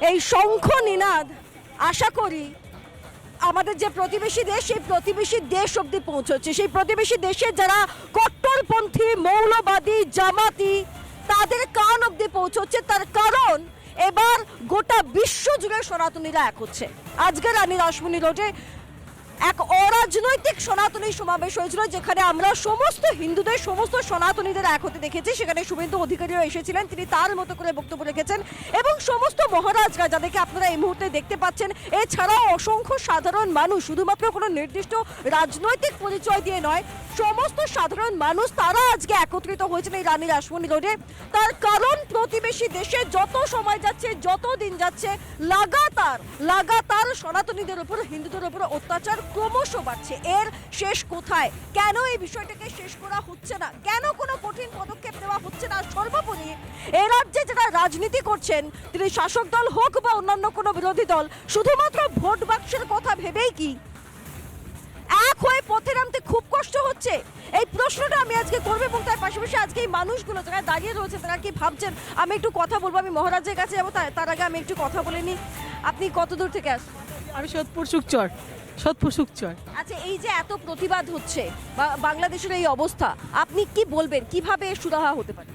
এই শঙ্খ নিনাদ আশা করি আমাদের যে প্রতিবেশী দেশ সেই প্রতিবেশী দেশ অবধি পৌঁছচ্ছে, সেই প্রতিবেশী দেশের যারা কট্টরপন্থী মৌলবাদী জামাতি তাদের কান অবধি পৌঁছচ্ছে। তার কারণ এবার গোটা বিশ্ব জুড়ে সনাতনীরা এক হচ্ছে। আজকে রানী রাসমণি রোডে এক অরাজনৈতিক সনাতনী সমাবেশ হয়েছিল, যেখানে আমরা সমস্ত হিন্দুদের সমস্ত সনাতনীদের এক হতে দেখেছি। সেখানে শুভেন্দু অধিকারীও এসেছিলেন, তিনি তার মতো করে বক্তব্য রেখেছেন এবং সমস্ত মহারাজরা যাদেরকে আপনারা এই মুহূর্তে দেখতে পাচ্ছেন, এছাড়াও অসংখ্য সাধারণ মানুষ, শুধুমাত্র কোনো নির্দিষ্ট রাজনৈতিক পরিচয় দিয়ে নয়, সমস্ত সাধারণ মানুষ তারা আজকে একত্রিত হয়েছেন এই রানী রাসমণি রোডে। তার কারণ প্রতিবেশী দেশে যত সময় যাচ্ছে, যত দিন যাচ্ছে, লাগাতার সনাতনীদের উপর, হিন্দুদের উপর অত্যাচার ক্রমশ বাড়ছে। এর শেষ কোথায়? কেন এই বিষয়টাকে শেষ করা হচ্ছে না? কেন কোনো কঠিন পদক্ষেপ নেওয়া হচ্ছে না? সর্বোপরি এ রাজ্যে যারা রাজনীতি করছেন, তিনি শাসক দল হোক বা অন্যান্য কোনো বিরোধী দল, শুধুমাত্র ভোট বাক্সের কথা ভেবেই কি এক হয়ে পথে নামতে খুব কষ্ট হচ্ছে? এই প্রশ্নটা আমি আজকে করবো এবং তার পাশাপাশি আজকে এই মানুষগুলো যারা দাঁড়িয়ে রয়েছে তারা কি ভাবছেন আমি একটু কথা বলবো। আমি মহারাজের কাছে যাবো, তার আগে আমি একটু কথা বলে নিই। আপনি কত দূর থেকে আসছেন? আমি সোদপুর সুকচর। আচ্ছা, এই যে এত প্রতিবাদ হচ্ছে বাংলাদেশের এই অবস্থা, আপনি কি বলবেন কিভাবে সুরাহা হতে পারে?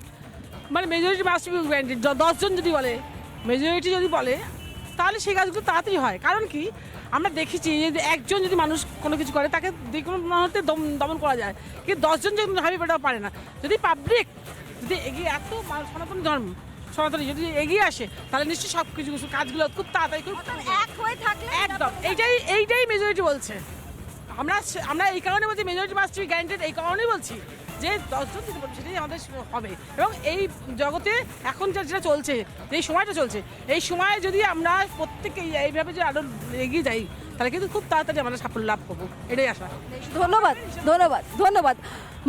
মানে মেজরিটি মাস্ট বি গ্র্যান্টেড। 10 জন যদি বলে, মেজরিটি যদি বলে, তাহলে সেই কাজগুলো তাড়াতাড়ি হয়। কারণ কি, আমরা দেখেছি যে একজন যদি মানুষ কোনো কিছু করে তাকে যে কোনো মুহূর্তে দমন করা যায়, কিন্তু 10 জন যদি ভাবি ওটা পারে না। যদি পাবলিক যদি এগিয়ে, এত সনাতনী যদি এগিয়ে আসে, তাহলে নিশ্চয়ই সব কিছু কাজগুলো খুব তাড়াতাড়ি খুব এক হয়ে থাকলে একদম এইটাই মেজরিটি বলছে। আমরা এই কারণে বলছি মেজরিটি মাস্ট বি গ্যারান্টেড, এই কারণেই বলছি যে 10 জন দিতে পারবে, সেটাই আমাদের হবে। এবং এই জগতে এখন যেটা চলছে, এই সময়টা চলছে, এই সময়ে যদি আমরা প্রত্যেকে এইভাবে যে আরো এগিয়ে যাই, তাহলে কিন্তু খুব তাড়াতাড়ি আমরা সাফল্য লাভ করবো, এটাই আশা। ধন্যবাদ।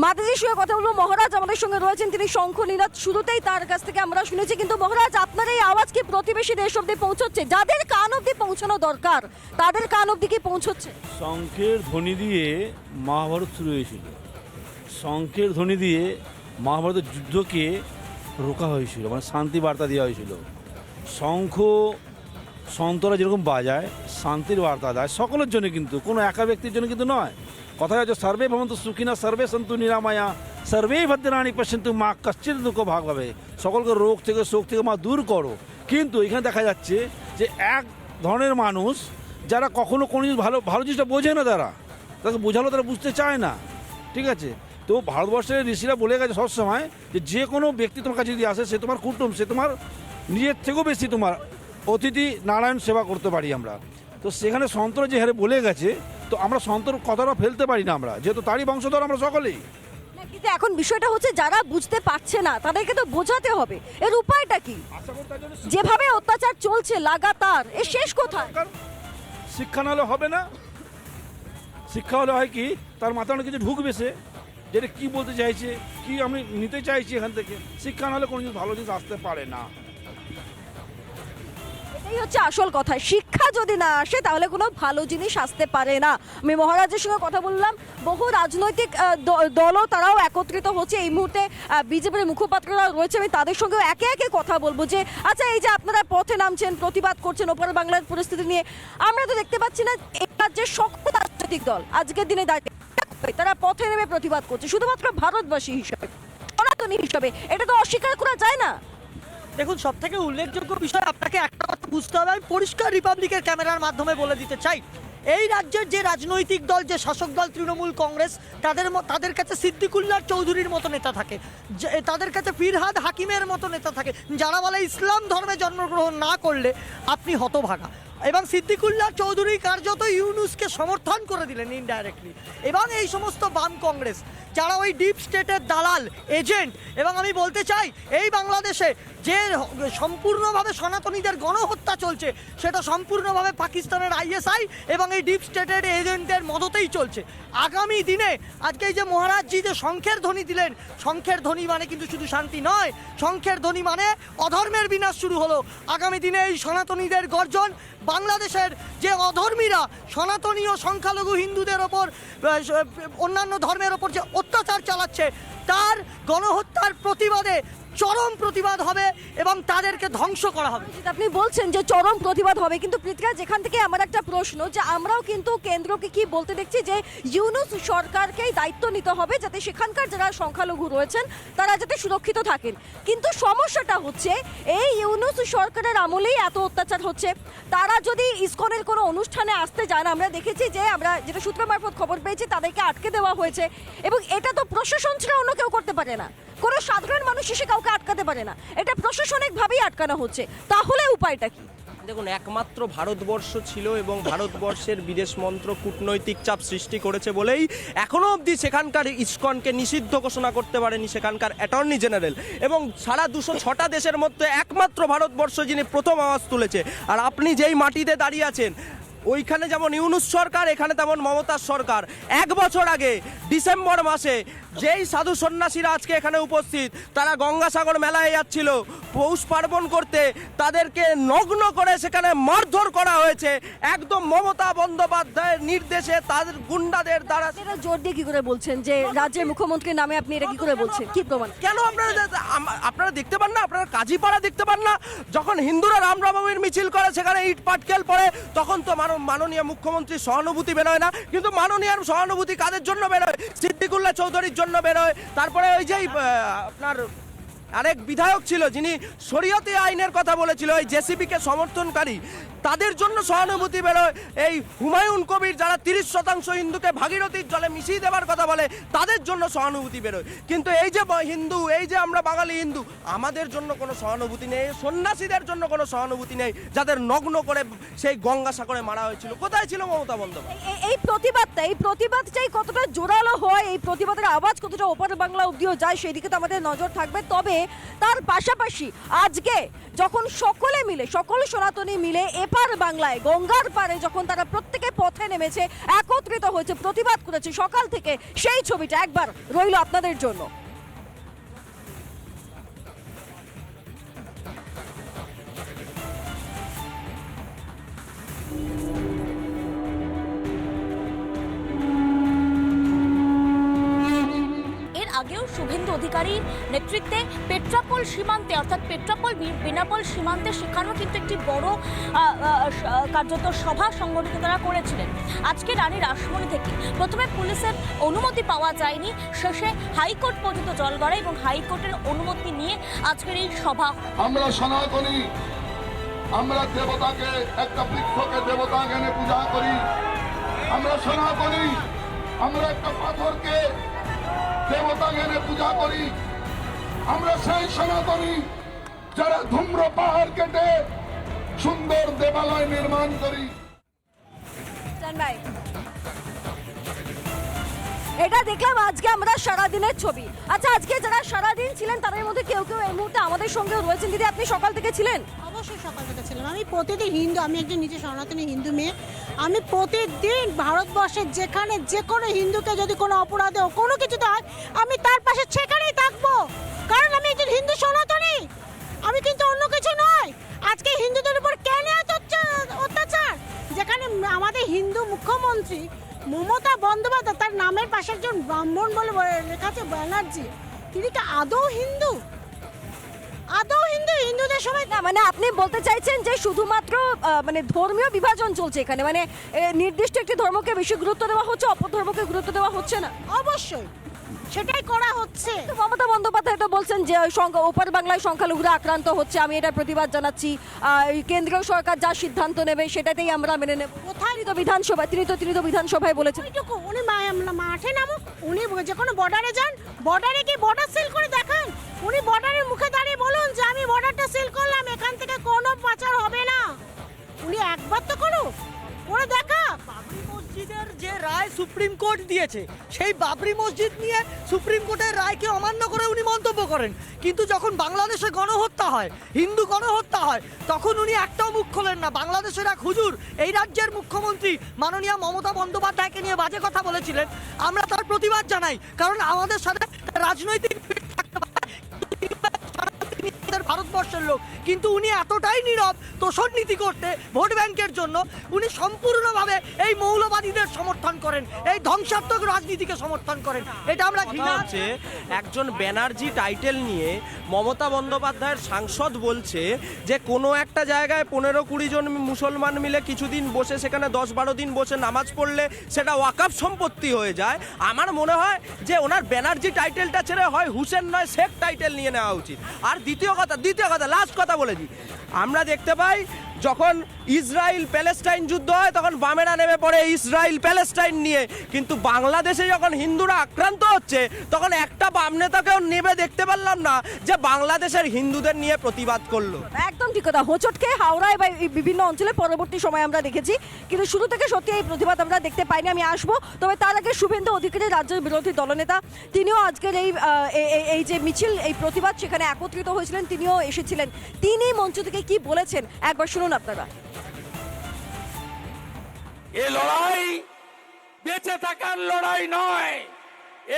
মাতাজির সঙ্গে কথা বলবো। মহারাজ আমাদের সঙ্গে রয়েছেন, তিনি শঙ্খ নিনাদ শুরুতেই তার কাছ থেকে আমরা শুনেছি। কিন্তু মহারাজ, আপনার এই আওয়াজ কি প্রতিবেশী দেশ অব্দি পৌঁছচ্ছে? যাদের কান অব্দি পৌঁছানো দরকার তাদের কান অব্দি কি পৌঁছচ্ছে? শঙ্খের ধ্বনি দিয়ে মহাভারত শুরু হয়েছিল। শঙ্খের ধ্বনি দিয়ে মহাভারতের যুদ্ধকে রোকা হয়েছিল, মানে শান্তি বার্তা দেওয়া হয়েছিল। শঙ্খ সন্তরা যেরকম বাজায়, শান্তির বার্তা দেয় সকলের জন্য, কিন্তু কোনো একা ব্যক্তির জন্য কিন্তু নয়। কথা হচ্ছে সর্বে ভবন্তু সুখিনা সর্বে সন্তু নিরাময়া সর্বেই ভদ্রাণী পশ্যন্তু মা কশ্চিৎ দুঃখ ভাগ হবে। সকলকে রোগ থেকে শোক থেকে মা দূর করো। কিন্তু এখানে দেখা যাচ্ছে যে এক ধরনের মানুষ যারা কখনো কোনো জিনিস ভালো জিনিসটা বোঝে না, তাকে বোঝালো তারা বুঝতে চায় না। ঠিক আছে, তো ভারতবর্ষের ঋষিরা বলে গেছে সবসময় যে কোনো ব্যক্তি তোমার কাছে যদি আসে, সে তোমার কুটুম, সে তোমার নিজের থেকেও বেশি তোমার অতিথি নারায়ণ সেবা করতে পারি আমরা। তো সেখানে সন্তরা যে হারে বলে গেছে, তো আমরা সন্তর কথাটা ফেলতে পারি না আমরা, যেহেতু তারই বংশধর আমরা সকলেই। কিন্তু এখন বিষয়টা হচ্ছে যারা বুঝতে পারছে না তাদেরকে তো বোঝাতে হবে। এর উপায়টা কি? যেভাবে অত্যাচার চলছে লাগাতার, এর শেষ কোথায়? শিক্ষা নাহলে হবে না। শিক্ষা হলে হয় কি, তার মাথায় অনেক কিছু ঢুকবে, সে যেটা কী বলতে চাইছে, কি আমি নিতে চাইছি এখান থেকে। শিক্ষা নাহলে কোনো জিনিস ভালো জিনিস আসতে পারে না। এই হচ্ছে আসল কথা। শিক্ষা যদি না আসে তাহলে কোনো ভালো জিনিস আসতে পারে না। আমি মহারাজের সঙ্গে কথা বললাম, বহু রাজনৈতিক দলও তারাও একত্রিত হচ্ছে এই মুহূর্তে। বিজেপির মুখপাত্ররা রয়েছে, আমি তাদের সঙ্গেও একে একে কথা বলবো যে আচ্ছা, এই যে আপনারা পথে নামছেন, প্রতিবাদ করছেন ওপার বাংলার পরিস্থিতি নিয়ে, আমরা তো দেখতে পাচ্ছি না এই রাজ্যের সকল রাজনৈতিক দল আজকের দিনে দাঁড়িয়ে তারা পথে নেমে প্রতিবাদ করছে, শুধুমাত্র ভারতবাসী হিসাবে, সনাতনী হিসাবে। এটা তো অস্বীকার করা যায় না। দেখুন, সব থেকে উল্লেখযোগ্য বিষয় আপনাকে একটা কথা বুঝতে হবে, আমি পরিষ্কার রিপাবলিকের ক্যামেরার মাধ্যমে বলে দিতে চাই, এই রাজ্যের যে রাজনৈতিক দল, যে শাসক দল তৃণমূল কংগ্রেস, তাদের কাছে সিদ্দিকুল্লাহ চৌধুরীর মতো নেতা থাকে, তাদের কাছে ফিরহাদ হাকিমের মতো নেতা থাকে, যারা বলে ইসলাম ধর্মে জন্মগ্রহণ না করলে আপনি হতভাগা। এবং সিদ্দিকুল্লাহ চৌধুরী কার্যত ইউনুসকে সমর্থন করে দিলেন ইনডাইরেক্টলি। এবং এই সমস্ত বাম কংগ্রেস যারা ওই ডিপ স্টেটের দালাল এজেন্ট, এবং আমি বলতে চাই এই বাংলাদেশে যে সম্পূর্ণভাবে সনাতনীদের গণহত্যা চলছে, সেটা সম্পূর্ণভাবে পাকিস্তানের আইএসআই এবং এই ডিপ স্টেটের এজেন্টদের মদতেই চলছে। আগামী দিনে আজকে এই যে মহারাজজি যে শঙ্খের ধ্বনি দিলেন, শঙ্খের ধ্বনি মানে কিন্তু শুধু শান্তি নয়, শঙ্খের ধ্বনি মানে অধর্মের বিনাশ শুরু হলো। আগামী দিনে এই সনাতনীদের গর্জন, বাংলাদেশের যে অধর্মীরা সনাতনী ও সংখ্যালঘু হিন্দুদের ওপর, অন্যান্য ধর্মের ওপর যে অত্যাচার চালাচ্ছে, তার গণহত্যার প্রতিবাদে চরম প্রতিবাদ হবে এবং তাদেরকে ধ্বংস করা হবে। আপনি বলছেন যে চরম প্রতিবাদ হবে, কিন্তু পৃথিকা যেখান থেকে আমার একটা প্রশ্ন, যে আমরাও কিন্তু কেন্দ্রকে কি বলতে দেখছি যে ইউনূস সরকারকেই দায়িত্ব নিতে হবে যাতে সেখানকার যারা সংখ্যালঘু রয়েছেন তারা যাতে সুরক্ষিত থাকেন। কিন্তু সমস্যাটা হচ্ছে এই ইউনূস সরকারের আমলেই এত অত্যাচার হচ্ছে। তারা যদি ইসকনের কোনো অনুষ্ঠানে আসতে চান, আমরা দেখেছি যে আমরা যেটা সূত্র মারফত খবর পেয়েছি তাদেরকে আটকে দেওয়া হয়েছে, এবং এটা তো প্রশাসন ছাড়া অন্য কেউ করতে পারে না, কোনো সাধারণ মানুষ এসে কাউকে আটকাতে পারে না, এটা প্রশাসনিকভাবেই আটকানো হচ্ছে। তাহলে উপায়টা কি? দেখুন, একমাত্র ভারতবর্ষ ছিল এবং ভারতবর্ষের বিদেশ মন্ত্রক কূটনৈতিক চাপ সৃষ্টি করেছে বলেই এখনো অবধি সেখানকার ইসকনকে নিষিদ্ধ ঘোষণা করতে পারেনি সেখানকার অ্যাটর্নি জেনারেল, এবং সারা 206টা দেশের মধ্যে একমাত্র ভারতবর্ষ যিনি প্রথম আওয়াজ তুলেছে। আর আপনি যেই মাটিতে দাঁড়িয়ে আছেন, ওইখানে যেমন ইউনূস সরকার, এখানে তেমন মমতার সরকার। 1 বছর আগে ডিসেম্বর মাসে যেই সাধু সন্ন্যাসীরা আজকে এখানে উপস্থিত, তারা গঙ্গাসাগর মেলায় যাচ্ছিল পৌষ পার্বণ করতে, তাদেরকে নগ্ন করে সেখানে মারধর করা হয়েছে একদম মমতা বন্দ্যোপাধ্যায়ের নির্দেশে, তাদের গুন্ডাদের দ্বারা। আপনারা জোর দিয়ে কি করে বলছেন যে রাজ্যের মুখ্যমন্ত্রীর নামে আপনি এটা কি করে বলছেন? কি প্রমাণ? কেন আপনারা দেখতে পান না? আপনারা কাজীপাড়া দেখতে পান না? যখন হিন্দুরা রামনবমীর মিছিল করে সেখানে ইট পাটকেল পড়ে, তখন তো মাননীয় মুখ্যমন্ত্রীর সহানুভূতি বেরোয় না। কিন্তু মাননীয় সহানুভূতি কাদের জন্য বেরোয়? সিদ্দিকুল্লাহ চৌধুরীর জন্য বেরোয়। তারপরে ওই যে আপনার আরেক বিধায়ক ছিল যিনি শরীয়তি আইনের কথা বলেছিল, ওই জেসিবিকে সমর্থনকারী, তাদের জন্য সহানুভূতি বেরোয়। এই হুমায়ুন কবির যারা 30% হিন্দুকে ভাগীরথীর জলে মিশিয়ে দেওয়ার কথা বলে, তাদের জন্য সহানুভূতি বেরোয়। কিন্তু এই যে হিন্দু, এই যে আমরা বাঙালি হিন্দু, আমাদের জন্য কোনো সহানুভূতি নেই, সন্ন্যাসীদের জন্য কোনো সহানুভূতি নেই যাদের নগ্ন করে সেই গঙ্গাসাগরে মারা হয়েছিল। কোথায় ছিল মমতা বন্দ্যোপাধ্যায়? এই প্রতিবাদটাই কতটা জোরালো হয়, এই প্রতিবাদের আওয়াজ কতটা ওপার বাংলা অবধিও যায়, সেই দিকে তো আমাদের নজর থাকবে। তবে তার পাশাপাশি আজকে যখন সকলে মিলে, সকল সনাতনী মিলে এপার বাংলায় গঙ্গার পারে যখন তারা প্রত্যেকে পথে নেমেছে, একত্রিত হয়েছে, প্রতিবাদ করেছে সকাল থেকে, সেই ছবিটা একবার রইল আপনাদের জন্য। আগেও শুভেন্দু অধিকারীর নেতৃত্বে পেট্রাপোল সীমান্তে, অর্থাৎ পেট্রাপোল বেনাপোল সীমান্তে, সেখানেও কিন্তু একটি বড় কার্যত সভা সংগঠিত তারা করেছিলেন। আজকে রানী রাসমণি থেকে প্রথমে পুলিশের অনুমতি পাওয়া যায়নি, শেষে হাইকোর্ট পর্যন্ত জল গড়ায় এবং হাইকোর্টের অনুমতি নিয়ে আজকের এই সভা। আমরা সনাতনী, আমরা দেবতাকে, একটা বৃক্ষকে দেবতা জ্ঞানে পূজা করি। আমরা সনাতনী, আমরা একটা পাথরকে দেবতা জ্ঞানে পূজা করি। আমরা সেই সনাতনী যারা ধূম্র পাহাড় কেটে সুন্দর দেবালয় নির্মাণ করি। এটা দেখলাম আজকে আমরা সারাদিনের ছবি। আচ্ছা, আজকে যারা সারাদিন ছিলেন তাদের মধ্যে কেউ কেউ এই মুহূর্তে আমাদের সঙ্গেও রয়েছেন। দিদি, আপনি সকাল থেকে ছিলেন? অবশ্যই সকাল থেকে ছিলাম। আমি প্রতিদিন হিন্দু, আমি একজন নিজে সনাতনী হিন্দু মেয়ে। আমি প্রতিদিন ভারতবর্ষের যেখানে যে কোনো হিন্দুকে যদি কোনো অপরাধে কোনো কিছুতে হয়, আমি তার পাশে সেখানেই থাকবো, কারণ আমি একজন হিন্দু সনাতনী, আমি কিন্তু অন্য কিছু নয়। আজকে হিন্দুদের উপর কেন এত অত্যাচার? যেখানে আমাদের হিন্দু মুখ্যমন্ত্রী মমতা বন্দ্যোপাধ্যায়, তার নামের পাশে একজন ব্রাহ্মণ বলে লেখা আছে ব্যানার্জি, তিনি কি আদৌ হিন্দু? হিন্দুদের সবাই না, মানে আপনি বলতে চাইছেন যে শুধুমাত্র মানে ধর্মীয় বিভাজন চলছে এখানে, মানে নির্দিষ্ট একটি ধর্মকে বেশি গুরুত্ব দেওয়া হচ্ছে, অপর ধর্মকে গুরুত্ব দেওয়া হচ্ছে না? অবশ্যই সেটাই করা হচ্ছে। মমতা বন্দ্যোপাধ্যায় তো বলছেন যে ওপার বাংলায় সংখ্যালঘুরা আক্রান্ত হচ্ছে, আমি এটা প্রতিবাদ জানাচ্ছি, কেন্দ্রীয় সরকার যা সিদ্ধান্ত নেবে সেটাতেই আমরা মেনে নেব। কোথায় তো বিধানসভা, তিনি তো বিধানসভায় বলেছেন উনি মাঠে নামুক, উনি যে কোনো বর্ডারে যান, বর্ডারে কি বর্ডার সিল করে দেখান, উনি বর্ডারের মুখে দাঁড়িয়ে বলুন যে আমি বর্ডারটা সিল করলাম, এখান থেকে কোনো পাচার হবে না। উনি একবার তো করুক, করে দেখা। বাবরি মসজিদের যে রায় সুপ্রিম কোর্ট দিয়েছে, সেই বাবরি মসজিদ নিয়ে সুপ্রিম কোর্টের রায়কে অমান্য করে উনি মন্তব্য করেন। কিন্তু যখন বাংলাদেশে গণহত্যা হয়, হিন্দু গণহত্যা হয়, তখন উনি একটাও মুখ খোলেন না। বাংলাদেশের এক হুজুর এই রাজ্যের মুখ্যমন্ত্রী মাননীয় মমতা বন্দ্যোপাধ্যায়কে নিয়ে বাজে কথা বলেছিলেন। আমরা তার প্রতিবাদ জানাই, কারণ আমাদের সাথে রাজনৈতিক ভারত ভারতবর্ষের লোক, কিন্তু উনি এতটাই নীরব তোষণ নীতি করতে ভোট ব্যাংকের জন্য। উনি সম্পূর্ণভাবে এই মৌলবাদীদের সমর্থন করেন, এই ধ্বংসাত্মক রাজনীতিকে সমর্থন করেন। এটা আমরা ঘৃণা হচ্ছে একজন ব্যানার্জি টাইটেল নিয়ে মমতা বন্দ্যোপাধ্যায়ের সাংসদ বলছে যে কোনো একটা জায়গায় 15-20 জন মুসলমান মিলে কিছুদিন বসে সেখানে 10-12 দিন বসে নামাজ পড়লে সেটা ওয়াকফ সম্পত্তি হয়ে যায়। আমার মনে হয় যে ওনার ব্যানার্জি টাইটেলটা ছেড়ে হয় হুসেন নয় শেখ টাইটেল নিয়ে নেওয়া উচিত। আর দ্বিতীয় কথা লাস্ট কথা বলেছি, আমরা দেখতে পাই যখন ইসরায়েল প্যালেস্টাইন যুদ্ধ হয় তখন বামেরা নেমে পড়ে ইসরায়েল প্যালেস্টাইন নিয়ে, কিন্তু বাংলাদেশে যখন হিন্দুরা আক্রান্ত হচ্ছে তখন একটা বাম নেতাকেও নেমে দেখতে পারলাম না যে বাংলাদেশের হিন্দুদের নিয়ে প্রতিবাদ করলো। একদম ঠিক কথা। হোঁচটকে হাওড়ায় বা এই বিভিন্ন অঞ্চলে পরবর্তী সময় আমরা দেখেছি, কিন্তু শুরু থেকে সত্যি এই প্রতিবাদ আমরা দেখতে পাইনি। আমি আসবো, তবে তার আগে শুভেন্দু অধিকারী রাজ্যের বিরোধী দলনেতা, তিনিও আজকের এই যে মিছিল, এই প্রতিবাদ সেখানে একত্রিত হয়েছিলেন, তিনিও এসেছিলেন। তিনি মঞ্চ থেকে কি বলেছেন একবার শুনুন আপনারা। এ লড়াই বেঁচে থাকার লড়াই নয়,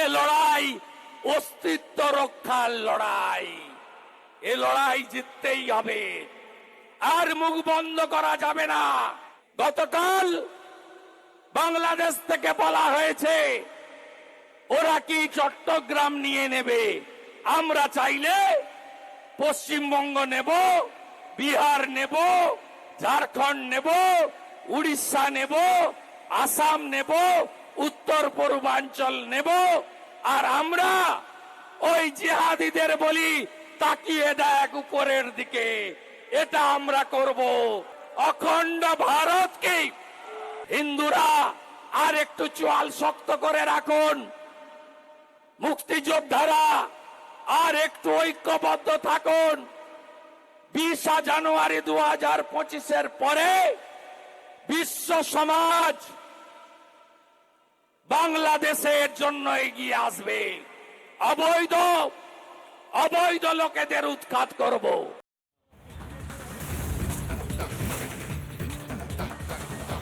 এ লড়াই অস্তিত্ব রক্ষার লড়াই। এ লড়াই জিততেই হবে, আর মুখ বন্ধ করা যাবে না। গতকাল বাংলাদেশ থেকে বলা হয়েছে ওরা কি চট্টগ্রাম নিয়ে নেবে। আমরা চাইলে পশ্চিমবঙ্গ নেব, বিহার নেব, ঝাড়খণ্ড নেব, উড়িষ্যা নেব, আসাম নেব, উত্তর পূর্বাঞ্চল নেব। আর আমরা ওই জিহাদিদের বলি তাকিয়ে দেখ উপরের দিকে, এটা আমরা করব। অখণ্ড ভারতকে হিন্দুরা আর একটু চোয়াল শক্ত করে রাখুন, মুক্তিযোদ্ধারা আর একটু ঐক্যবদ্ধ থাকুন। 20 জানুয়ারি 2025 পরে বিশ্ব সমাজ বাংলাদেশের জন্য এগিয়ে আসবে। অবৈধ লোকেদের উৎখাত করব।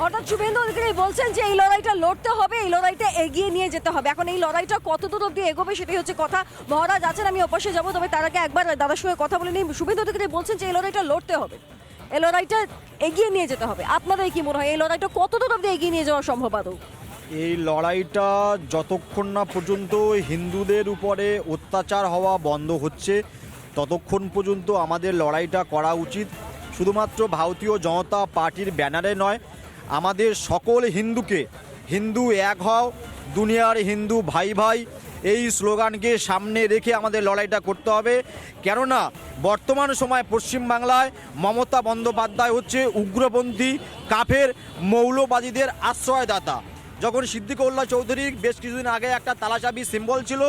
অর্থাৎ শুভেন্দু অধিকারী বলছেন যে এই লড়াইটা লড়তে হবে, এই লড়াইটা এগিয়ে নিয়ে যেতে হবে। এখন এই লড়াইটা কতদূর অব্দি এগোবে সেটাই হচ্ছে কথা। মহারাজ আছেন, আমি ওপাশে যাবো, তবে তার আগে একবার দাদার সঙ্গে কথা বলে নিই। শুভেন্দু অধিকারী বলছেন যে এই লড়াইটা লড়তে হবে, এই লড়াইটা এগিয়ে নিয়ে যেতে হবে। আপনাদের কি মনে হয় এই লড়াইটা কতদূর অব্দি এগিয়ে নিয়ে যাওয়া সম্ভব আদৌ? এই লড়াইটা যতক্ষণ না পর্যন্ত হিন্দুদের উপরে অত্যাচার হওয়া বন্ধ হচ্ছে ততক্ষণ পর্যন্ত আমাদের লড়াইটা করা উচিত। শুধুমাত্র ভারতীয় জনতা পার্টির ব্যানারে নয়, আমাদের সকল হিন্দুকে, হিন্দু এক হও, দুনিয়ার হিন্দু ভাই ভাই, এই স্লোগানকে সামনে রেখে আমাদের লড়াইটা করতে হবে। কেননা বর্তমান সময় পশ্চিমবাংলায় মমতা বন্দ্যোপাধ্যায় হচ্ছে উগ্রপন্থী কাফের মৌলবাদীদের আশ্রয়দাতা। যখন সিদ্দিকুল্লাহ চৌধুরীর বেশ কিছুদিন আগে একটা তালাচাবির সিম্বল ছিল,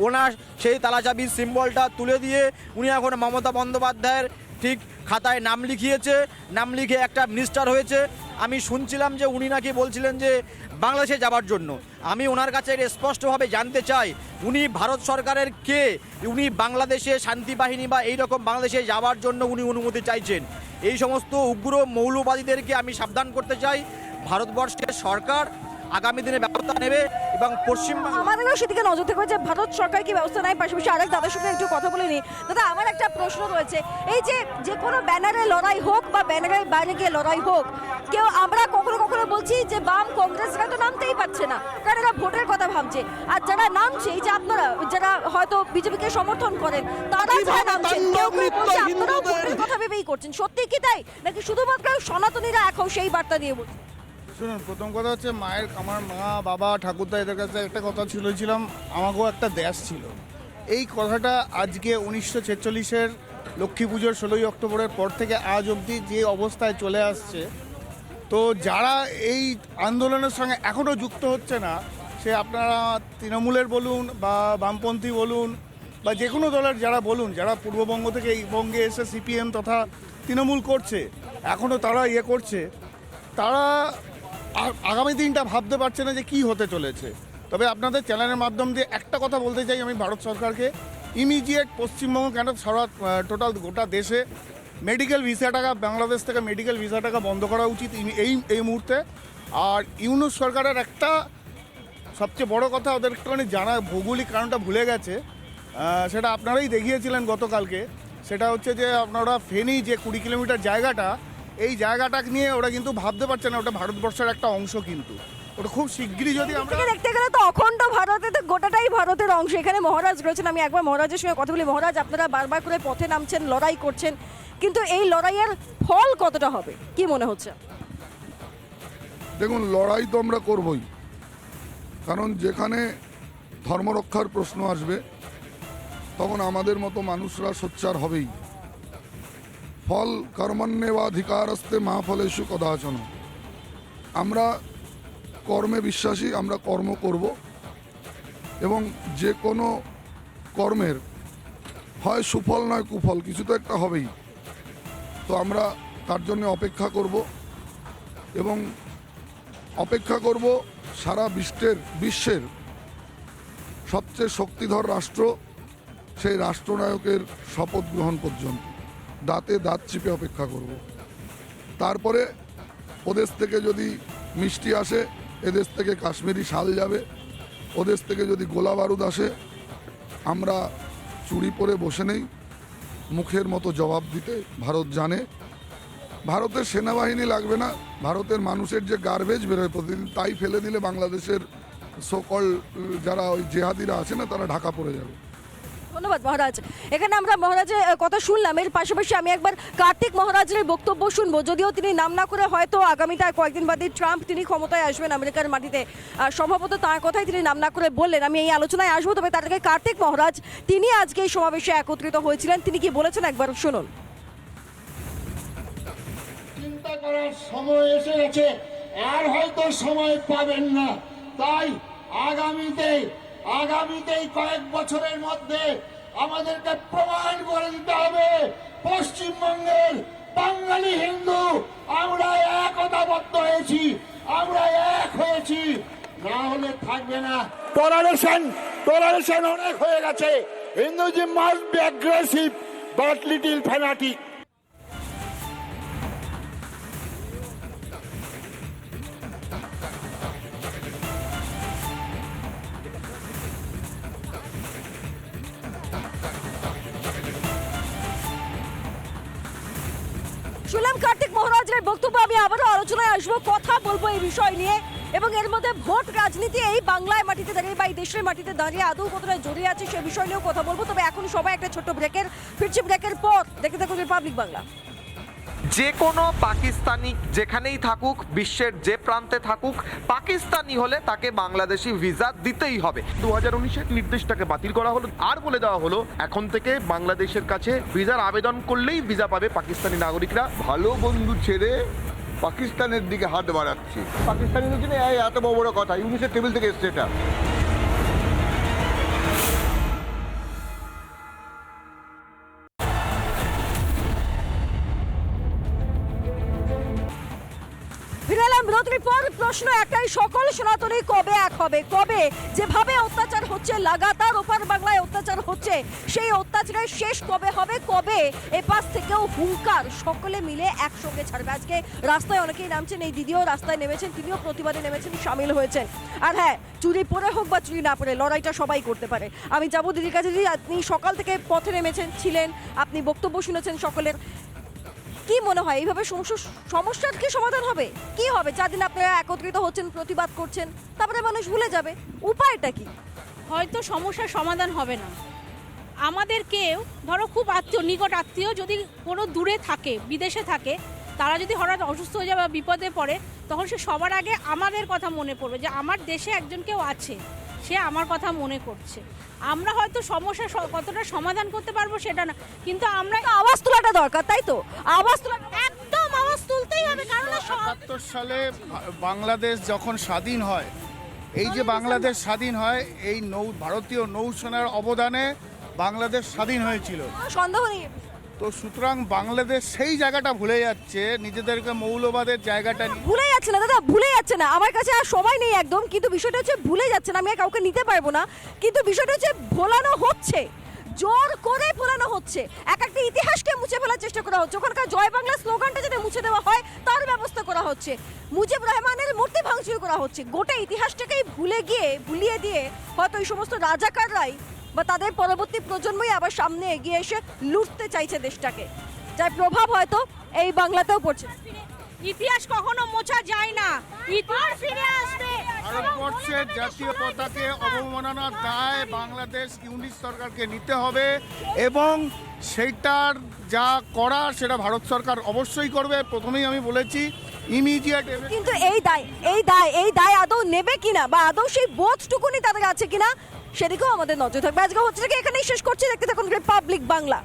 ওনার সেই তালাচাবির সিম্বলটা তুলে দিয়ে উনি এখন মমতা বন্দ্যোপাধ্যায়ের ঠিক খাতায় নাম লিখিয়েছে, নাম লিখে একটা মিনিস্টার হয়েছে। আমি শুনছিলাম যে উনি নাকি বলছিলেন যে বাংলাদেশে যাবার জন্য। আমি ওনার কাছে স্পষ্টভাবে জানতে চাই উনি ভারত সরকারের কে, উনি বাংলাদেশে শান্তি বাহিনী বা এইরকম বাংলাদেশে যাওয়ার জন্য উনি অনুমতি চাইছেন। এই সমস্ত উগ্র মৌলবাদীদেরকে আমি সাবধান করতে চাই। ভারতবর্ষের সরকার আগামী দিনে ব্যবস্থা নেবে এবং পশ্চিমবঙ্গ আমাদেরও সেদিকে নজর থাকবে যে ভারত সরকার কি ব্যবস্থা নেয়। পাশাপাশি আরেক দাদার সঙ্গে একটু কথা বলে নিই। দাদা, আমার একটা প্রশ্ন রয়েছে, এই যে কোনো ব্যানারে লড়াই হোক বা ব্যানারের বাইরে গিয়ে লড়াই হোক, কেউ আমরা কখনো কখনো বলছি যে বাম কংগ্রেসরা তো নামতেই পারছে না, কারণ এরা ভোটের কথা ভাবছে। আর যারা নামছে, এই যে আপনারা যারা হয়তো বিজেপিকে সমর্থন করেন, তারা যারা নামছেন, কেউ কেউ বলছে আপনারাও ভোটের কথা ভেবেই করছেন। সত্যি কি তাই, নাকি শুধুমাত্র সনাতনীরা এক হোক সেই বার্তা দিয়ে বলছেন? শুনুন, প্রথম কথা হচ্ছে আমার মা বাবা ঠাকুরদা এদের কাছে একটা কথা ছিলাম, আমাকেও একটা দেশ ছিল। এই কথাটা আজকে 1946-এর লক্ষ্মী পুজোর 16ই অক্টোবরের পর থেকে আজ অবধি যে অবস্থায় চলে আসছে, তো যারা এই আন্দোলনের সঙ্গে এখনও যুক্ত হচ্ছে না, সে আপনারা তৃণমূলের বলুন বা বামপন্থী বলুন বা যে কোনো দলের যারা বলুন, যারা পূর্ববঙ্গ থেকে এই বঙ্গে এসে সিপিএম তথা তৃণমূল করছে, এখনও তারা করছে, তারা আগামী দিনটা ভাবতে পারছে না যে কি হতে চলেছে। তবে আপনাদের চ্যানেলের মাধ্যম দিয়ে একটা কথা বলতে চাই আমি ভারত সরকারকে, ইমিডিয়েট পশ্চিমবঙ্গ কেন সারা টোটাল গোটা দেশে মেডিকেল ভিসাটাকে, বাংলাদেশ থেকে মেডিকেল ভিসাটাকে বন্ধ করা উচিত এই মুহূর্তে। আর ইউনুস সরকারের একটা সবচেয়ে বড় কথা, ওদের একটুখানি জানা ভৌগোলিক কারণটা ভুলে গেছে, সেটা আপনারাই দেখিয়েছিলেন গতকালকে, সেটা হচ্ছে যে আপনারা ফেনী যে 20 কিলোমিটার জায়গাটা, এই জায়গাটা নিয়ে ওরা কিন্তু ভাবতে পারছে না ওটা ভারতবর্ষের একটা অংশ, কিন্তু ওটা খুব শিগগিরই যদি আমরা থেকে দেখতে গেলে তো অখণ্ড ভারতে তো গোটাটাই ভারতের অংশ। এখানে মহারাজ রয়েছেন, আমি একবার মহারাজের সঙ্গে কথা বলি। মহারাজ, আপনারা বারবার করে পথে নামছেন, লড়াই করছেন, কিন্তু এই লড়াইয়ের ফল কতটা হবে কি মনে হচ্ছে? দেখুন, লড়াই তো আমরা করবই, কারণ যেখানে ধর্মরক্ষার প্রশ্ন আসবে তখন আমাদের মতো মানুষরা সোচ্চার হবেই। ফল কর্মণ্যেবাধিকারস্তে মা ফলেষু কদাচন। আমরা কর্মে বিশ্বাসী, আমরা কর্ম করব এবং যে কোনো কর্মের হয় সুফল নয় কুফল, কিছু তো একটা হবেই। তো আমরা তার জন্য অপেক্ষা করব এবং অপেক্ষা করব সারা বিশ্বের সবচেয়ে শক্তিধর রাষ্ট্র, সেই রাষ্ট্রনায়কের শপথ গ্রহণ পর্যন্ত দাঁতে দাঁত চিপে অপেক্ষা করব। তারপরে ওদেশ থেকে যদি মিষ্টি আসে, এদেশ থেকে কাশ্মীরি শাল যাবে, ওদেশ থেকে যদি গোলা বারুদ আসে, আমরা চুড়ি পরে বসে নেই, মুখের মতো জবাব দিতে ভারত জানে। ভারতের সেনাবাহিনী লাগবে না, ভারতের মানুষের যে গার্বেজ বেরোয় প্রতিদিন, তাই ফেলে দিলে বাংলাদেশের সকল যারা ওই জেহাদিরা আছে না, তারা ঢাকা পড়ে যাবে। ধন্যবাদ মহারাজ। এখানে আমরা মহারাজের কথা শুনলাম, এর পাশাপাশি আমি একবার কার্তিক মহারাজের বক্তব্য শুনবো। যদিও তিনি নাম না করে হয়তো আগামীতে কয়েকদিন বাদে ট্রাম্প তিনি ক্ষমতায় আসবেন আমেরিকার মাটিতে, সম্ভবত তার কথাই তিনি নাম না করে বললেন। আমি এই আলোচনায় আসবো, তবে তার আগে কার্তিক মহারাজ তিনি আজকে এই সমাবেশে একত্রিত হয়েছিলেন, তিনি কি বলেছেন একবার শুনুন। চিন্তা করার সময় এসে গেছে, আর হয়তো সময় পাবেন না। তাই আগামীতেই কয়েক বছরের মধ্যে আমাদেরকে প্রমাণ করে দিতে হবে পশ্চিমবঙ্গের বাঙালি হিন্দু আমরা একতাবদ্ধ হয়েছি, আমরা এক হয়েছি, না হলে থাকবে না। টলারেশন অনেক হয়ে গেছে। Hinduism must be aggressive but little fanatic. শুনলাম কার্তিক মহারাজের বক্তব্য, আমি আবারও আলোচনায় আসবো, কথা বলবো এই বিষয় নিয়ে, এবং এর মধ্যে ভোট রাজনীতি এই বাংলায় মাটিতে দাঁড়িয়ে বা এই দেশের মাটিতে দাঁড়িয়ে আদৌ কতটা জড়িয়ে আছে সে বিষয় নিয়েও কথা বলবো। তবে এখন সবাই একটা ছোট্ট ফিরছি ব্রেকের পর। দেখতে থাকুন রিপাবলিক বাংলা। যে কোনো পাকিস্তানি যেখানেই থাকুক, বিশ্বের যে প্রান্তে থাকুক, পাকিস্তানি হলে তাকে বাংলাদেশি ভিসা দিতেই হবে। 2019-এর নির্দেশটাকে বাতিল করা হলো, আর বলে দেওয়া হলো এখন থেকে বাংলাদেশের কাছে ভিসার আবেদন করলেই ভিসা পাবে পাকিস্তানি নাগরিকরা। ভালো বন্ধু ছেড়ে পাকিস্তানের দিকে হাত বাড়াচ্ছে। পাকিস্তানিদের জন্য এত বড় বড় কথা, ইউনিসেফ টেবিল থেকে এসছে এটা। বিরতির পর প্রশ্ন একটাই, সকল সনাতনী কবে এক হবে? কবে যেভাবে অত্যাচার হচ্ছে, লাগাতার ওপার বাংলায় অত্যাচার হচ্ছে, সেই অত্যাচারের শেষ কবে হবে? কবে এপাশ থেকেও হুঙ্কার সকলে মিলে একসঙ্গে ছাড়বে? আজকে রাস্তায় অনেকেই নামছেন, এই দিদিও রাস্তায় নেমেছেন, তিনিও প্রতিবাদে নেমেছেন, সামিল হয়েছেন। আর হ্যাঁ, চুরি পরে হোক বা চুরি না পরে, লড়াইটা সবাই করতে পারে। আমি যাবো দিদির কাছে। দিদি, আপনি সকাল থেকে পথে নেমেছেন, ছিলেন, আপনি বক্তব্য শুনেছেন সকলের, কি মনে হয় এইভাবে সমস্যার কি সমাধান হবে? কি হবে 4 দিন আপনারা একত্রিত হচ্ছেন, প্রতিবাদ করছেন, তারপরে মানুষ ভুলে যাবে? উপায়টা কি? হয়তো সমস্যার সমাধান হবে না। আমাদের কেউ ধরো খুব নিকট আত্মীয় যদি কোনো দূরে থাকে, বিদেশে থাকে, তারা যদি হঠাৎ অসুস্থ হয়ে যায় বা বিপদে পড়ে, তখন সে সবার আগে আমাদের কথা মনে পড়বে যে আমার দেশে একজন কেউ আছে, সে আমার কথা মনে করছে। আমরা হয়তো সমস্যা কতটা সমাধান করতে পারবো সেটা না, কিন্তু আমরা আওয়াজ তোলাটা দরকার, তাই তো? আওয়াজ তোলা, একদম আওয়াজ তুলতেই হবে। কারণ ৭৭ সালে বাংলাদেশ যখন স্বাধীন হয়, এই যে বাংলাদেশ স্বাধীন হয়, এই ভারতীয় নৌসেনার অবদানে বাংলাদেশ স্বাধীন হয়েছিল, সন্দেহ নেই। তো সুতরাং বাংলাদেশ সেই জায়গাটা ভুলে যাচ্ছে, নিজেদেরকে মৌলবাদের জায়গাটা ভুলে যাচ্ছে না দাদা, ভুলে যাচ্ছে না। আমার কাছে আর সময় নেই একদম, কিন্তু বিষয়টা হচ্ছে ভুলে যাচ্ছে না। আমি আর কাউকে নিতে পারবো না, কিন্তু বিষয়টা হচ্ছে ভোলানো হচ্ছে, জোর করে ভোলানো হচ্ছে। একটা ইতিহাসকে মুছে ফেলার চেষ্টা করা হচ্ছে। ওখানকার জয় বাংলা স্লোগানটা যাতে মুছে দেওয়া হয় তার ব্যবস্থা করা হচ্ছে। মুজিবুর রহমানের মূর্তি ভাঙচুর করা হচ্ছে। গোটা ইতিহাসটাকেই ভুলিয়ে দিয়ে হয়তো এই সমস্ত রাজাকাররাই বা তাদের পরবর্তী প্রজন্মই আবার সামনে এগিয়ে এসে লুটতে চাইছে দেশটাকে, যার প্রভাব হয়তো এই বাংলাতেও পড়ছে। ইতিহাস কখনো মোছা যায় না, ইতিহাস ফিরে আসবে। ভারতবর্ষের জাতীয় পতাকাকে অবমাননার দায় বাংলাদেশ ইউনিট সরকারকে নিতে হবে এবং সেইটার যা করার সেটা ভারত সরকার অবশ্যই করবে। প্রথমেই আমি বলেছি ইমিডিয়েট। কিন্তু এই দায় আদৌ নেবে কিনা বা আদৌ সেই বোধটুকুনি তাদের আছে কিনা সেদিকেও আমাদের নজর থাকবে। আজকে হচ্ছে কি এখানেই শেষ করছি, দেখতে থাকুন রিপাবলিক বাংলা।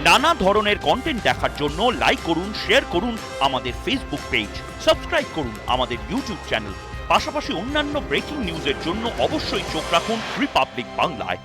নানা ধরনের কন্টেন্ট দেখার জন্য লাইক করুন, শেয়ার করুন আমাদের ফেসবুক পেজ, সাবস্ক্রাইব করুন আমাদের ইউটিউব চ্যানেল। পাশাপাশি অন্যান্য ব্রেকিং নিউজের জন্য অবশ্যই চোখ রাখুন রিপাবলিক বাংলায়।